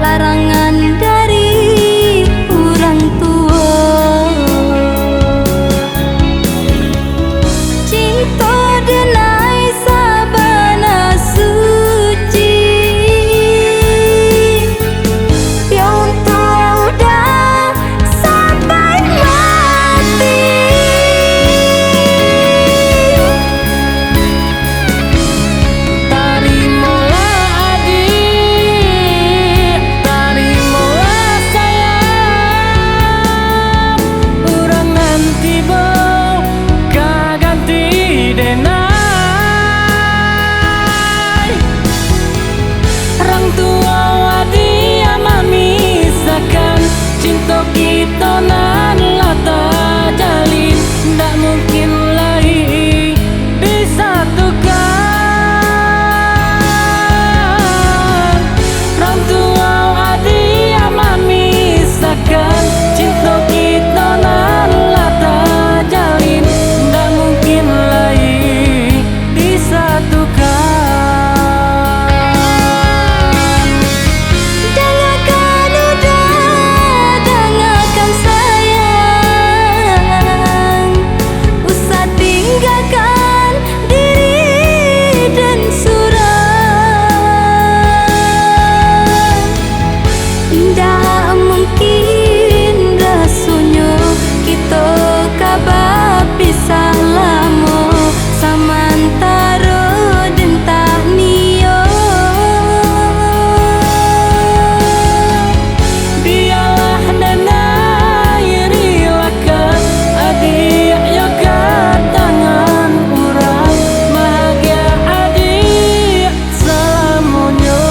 larangan dari orang tua. Cinta denai sabana suci, yang tua udah sampai mati. Tarimalah adik, tarimalah sayang, urang nanti bau kaganti denai. Orang tua adik ama misakan, cinta kita nan lata jalin, ndak mungkin lagi disatukan. Orang tua adik ama misakan, cinta kita nan lata jalin, ndak mungkin lagi disatukan. Dengarkan udah, dengarkan sayang, usah tinggalkan diri dan surang. Ndak mungkin rasanya kita kabar pisah lama, samantara dentah niyo. Biarlah denai rilakan adik yoga tangan urang, bahagia adik selamanya.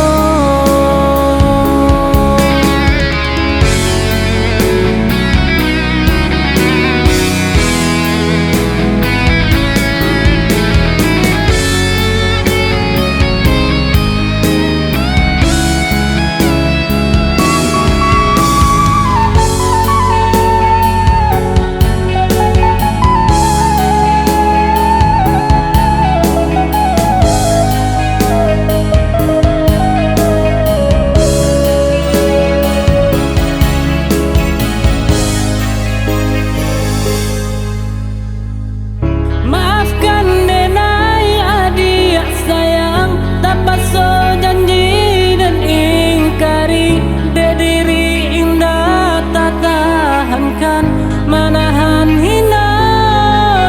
Maafkan denai adik sayang, tanpa so janji dan ingkari, dek diri indah tak tahankan, manahan hina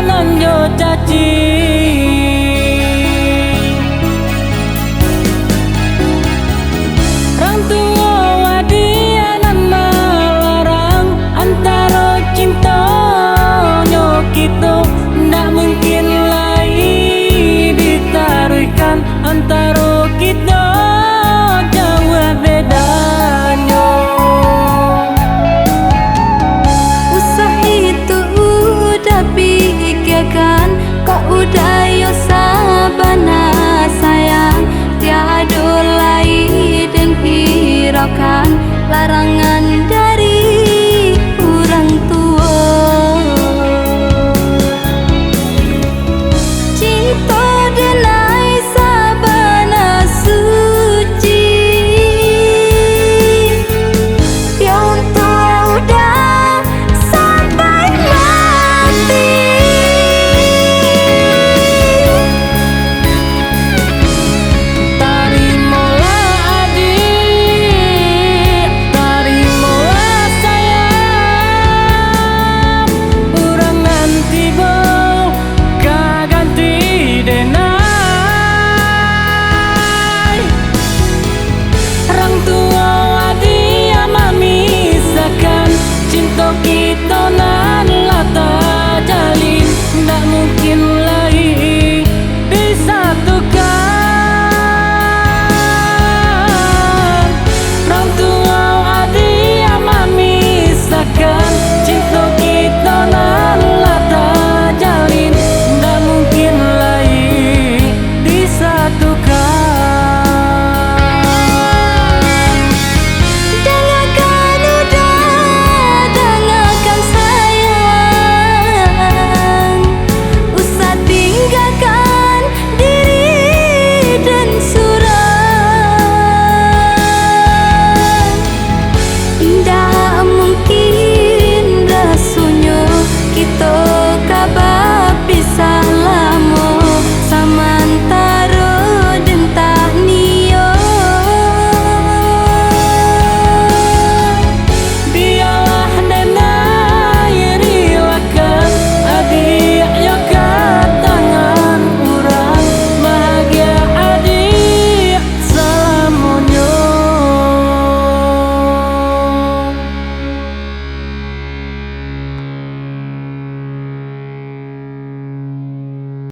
nan jo caci. Orang tua wadia nan melarang, antara cinta nyo kita ndak mungkin lagi ditaruhkan, antara kita jauh bedanya. Usah itu udah pikirkan, kau udah yo sabana sayang, tiada lain dan hiraukan larangan